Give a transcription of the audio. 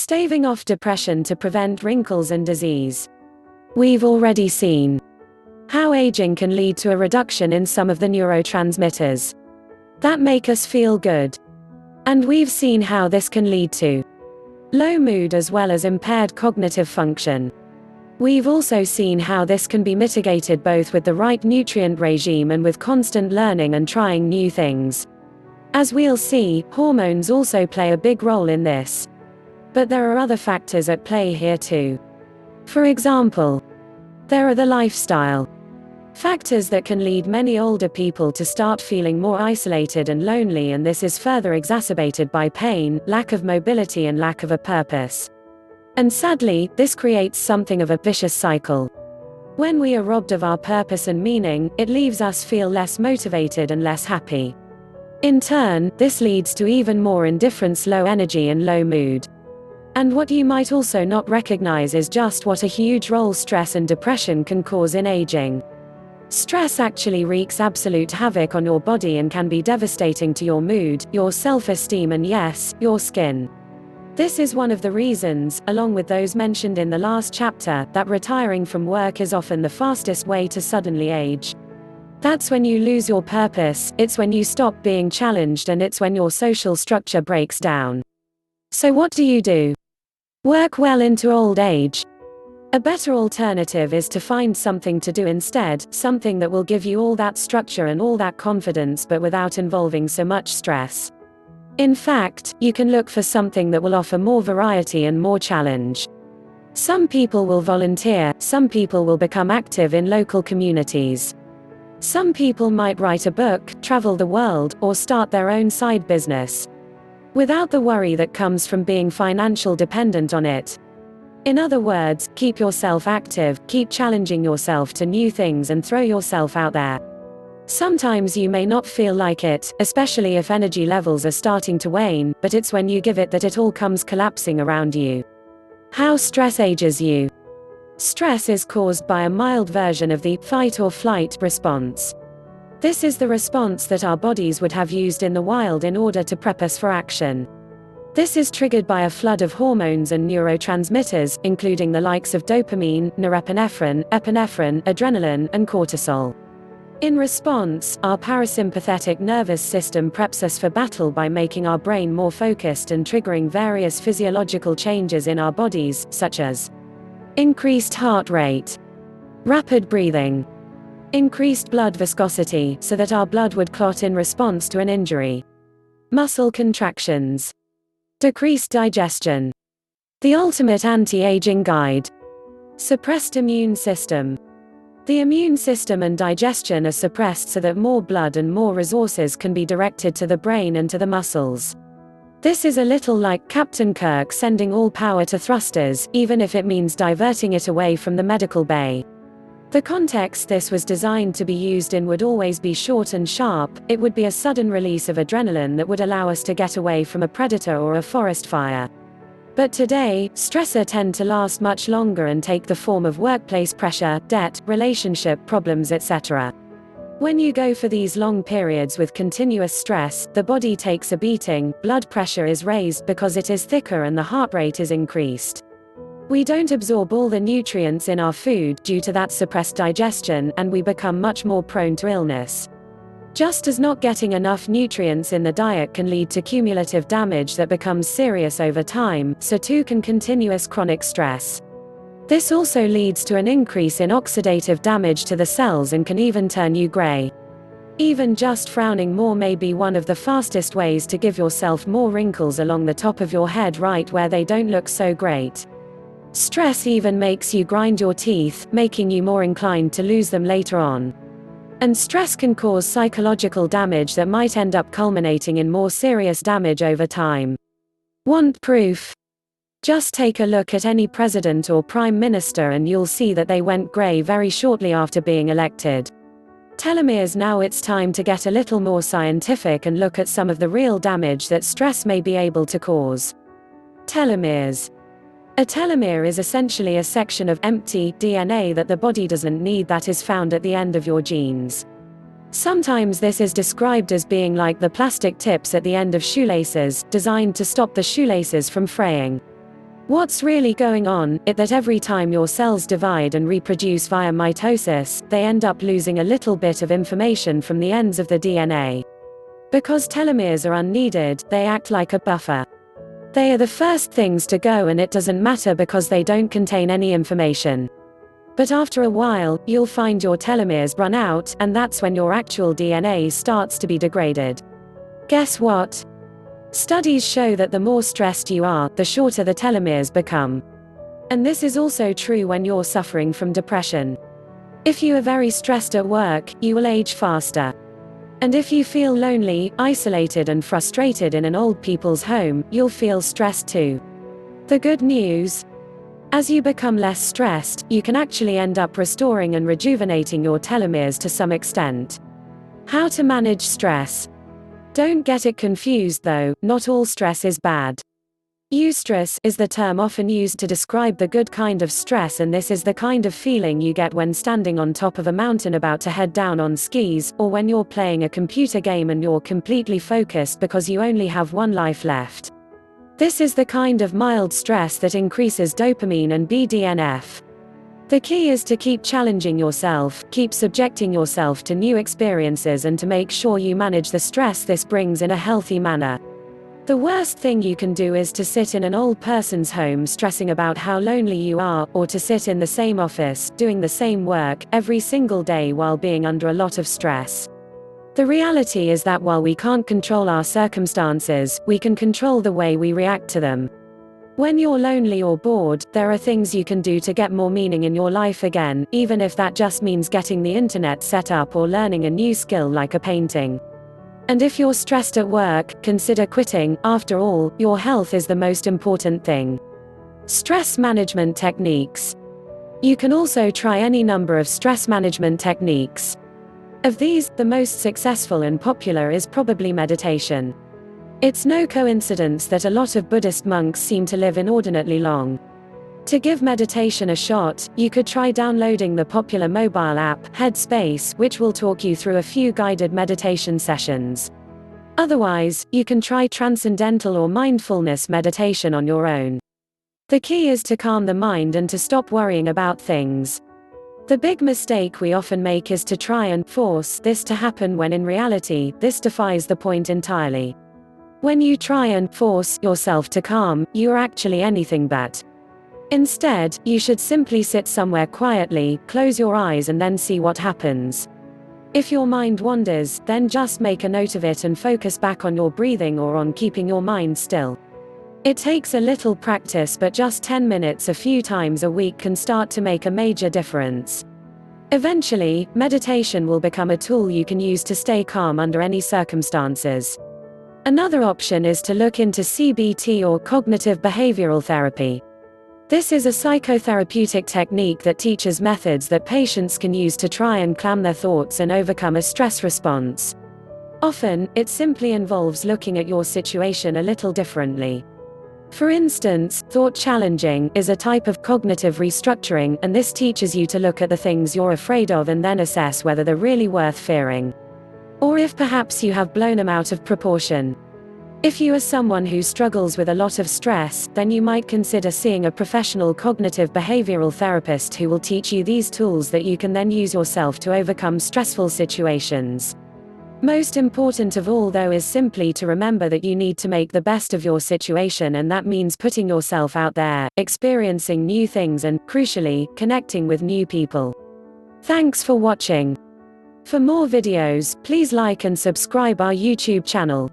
Staving off depression to prevent wrinkles and disease. We've already seen how aging can lead to a reduction in some of the neurotransmitters that make us feel good. And we've seen how this can lead to low mood as well as impaired cognitive function. We've also seen how this can be mitigated both with the right nutrient regime and with constant learning and trying new things. As we'll see, hormones also play a big role in this. But there are other factors at play here too. For example, there are the lifestyle factors that can lead many older people to start feeling more isolated and lonely, and this is further exacerbated by pain, lack of mobility and lack of a purpose. And sadly, this creates something of a vicious cycle. When we are robbed of our purpose and meaning, it leaves us feel less motivated and less happy. In turn, this leads to even more indifference, low energy and low mood. And what you might also not recognize is just what a huge role stress and depression can cause in aging. Stress actually wreaks absolute havoc on your body and can be devastating to your mood, your self-esteem and yes, your skin. This is one of the reasons, along with those mentioned in the last chapter, that retiring from work is often the fastest way to suddenly age. That's when you lose your purpose, it's when you stop being challenged, and it's when your social structure breaks down. So what do? Work well into old age? A better alternative is to find something to do instead, something that will give you all that structure and all that confidence but without involving so much stress. In fact, you can look for something that will offer more variety and more challenge. Some people will volunteer, some people will become active in local communities. Some people might write a book, travel the world, or start their own side business, without the worry that comes from being financially dependent on it. In other words, keep yourself active, keep challenging yourself to new things and throw yourself out there. Sometimes you may not feel like it, especially if energy levels are starting to wane, but it's when you give it that it all comes collapsing around you. How stress ages you. Stress is caused by a mild version of the fight or flight response. This is the response that our bodies would have used in the wild in order to prep us for action. This is triggered by a flood of hormones and neurotransmitters, including the likes of dopamine, norepinephrine, epinephrine, adrenaline, and cortisol. In response, our parasympathetic nervous system preps us for battle by making our brain more focused and triggering various physiological changes in our bodies, such as increased heart rate, rapid breathing, increased blood viscosity, so that our blood would clot in response to an injury, muscle contractions, decreased digestion. The ultimate anti-aging guide. Suppressed immune system. The immune system and digestion are suppressed so that more blood and more resources can be directed to the brain and to the muscles. This is a little like Captain Kirk sending all power to thrusters, even if it means diverting it away from the medical bay. The context this was designed to be used in would always be short and sharp. It would be a sudden release of adrenaline that would allow us to get away from a predator or a forest fire. But today, stressors tend to last much longer and take the form of workplace pressure, debt, relationship problems, etc. When you go for these long periods with continuous stress, the body takes a beating, blood pressure is raised because it is thicker and the heart rate is increased. We don't absorb all the nutrients in our food due to that suppressed digestion, and we become much more prone to illness. Just as not getting enough nutrients in the diet can lead to cumulative damage that becomes serious over time, so too can continuous chronic stress. This also leads to an increase in oxidative damage to the cells and can even turn you gray. Even just frowning more may be one of the fastest ways to give yourself more wrinkles along the top of your head, right where they don't look so great. Stress even makes you grind your teeth, making you more inclined to lose them later on. And stress can cause psychological damage that might end up culminating in more serious damage over time. Want proof? Just take a look at any president or prime minister and you'll see that they went grey very shortly after being elected. Telomeres. Now it's time to get a little more scientific and look at some of the real damage that stress may be able to cause. Telomeres. A telomere is essentially a section of empty DNA that the body doesn't need that is found at the end of your genes. Sometimes this is described as being like the plastic tips at the end of shoelaces, designed to stop the shoelaces from fraying. What's really going on is that every time your cells divide and reproduce via mitosis, they end up losing a little bit of information from the ends of the DNA. Because telomeres are unneeded, they act like a buffer. They are the first things to go, and it doesn't matter because they don't contain any information. But after a while, you'll find your telomeres run out, and that's when your actual DNA starts to be degraded. Guess what? Studies show that the more stressed you are, the shorter the telomeres become. And this is also true when you're suffering from depression. If you are very stressed at work, you will age faster. And if you feel lonely, isolated and frustrated in an old people's home, you'll feel stressed too. The good news? As you become less stressed, you can actually end up restoring and rejuvenating your telomeres to some extent. How to manage stress? Don't get it confused though, not all stress is bad. Eustress is the term often used to describe the good kind of stress, and this is the kind of feeling you get when standing on top of a mountain about to head down on skis, or when you're playing a computer game and you're completely focused because you only have one life left. This is the kind of mild stress that increases dopamine and BDNF. The key is to keep challenging yourself, keep subjecting yourself to new experiences, and to make sure you manage the stress this brings in a healthy manner. The worst thing you can do is to sit in an old person's home stressing about how lonely you are, or to sit in the same office, doing the same work, every single day while being under a lot of stress. The reality is that while we can't control our circumstances, we can control the way we react to them. When you're lonely or bored, there are things you can do to get more meaning in your life again, even if that just means getting the internet set up or learning a new skill like a painting. And if you're stressed at work, consider quitting. After all, your health is the most important thing. Stress management techniques. You can also try any number of stress management techniques. Of these, the most successful and popular is probably meditation. It's no coincidence that a lot of Buddhist monks seem to live inordinately long. To give meditation a shot, you could try downloading the popular mobile app, Headspace, which will talk you through a few guided meditation sessions. Otherwise, you can try transcendental or mindfulness meditation on your own. The key is to calm the mind and to stop worrying about things. The big mistake we often make is to try and force this to happen when in reality, this defies the point entirely. When you try and force yourself to calm, you are actually anything but. Instead, you should simply sit somewhere quietly, close your eyes, and then see what happens. If your mind wanders, then just make a note of it and focus back on your breathing or on keeping your mind still. It takes a little practice, but just 10 minutes a few times a week can start to make a major difference. Eventually, meditation will become a tool you can use to stay calm under any circumstances. Another option is to look into CBT, or cognitive behavioral therapy. This is a psychotherapeutic technique that teaches methods that patients can use to try and calm their thoughts and overcome a stress response. Often, it simply involves looking at your situation a little differently. For instance, thought challenging is a type of cognitive restructuring, and this teaches you to look at the things you're afraid of and then assess whether they're really worth fearing. Or if perhaps you have blown them out of proportion. If you are someone who struggles with a lot of stress, then you might consider seeing a professional cognitive behavioral therapist who will teach you these tools that you can then use yourself to overcome stressful situations. Most important of all, though, is simply to remember that you need to make the best of your situation, and that means putting yourself out there, experiencing new things, and, crucially, connecting with new people. Thanks for watching. For more videos, please like and subscribe our YouTube channel.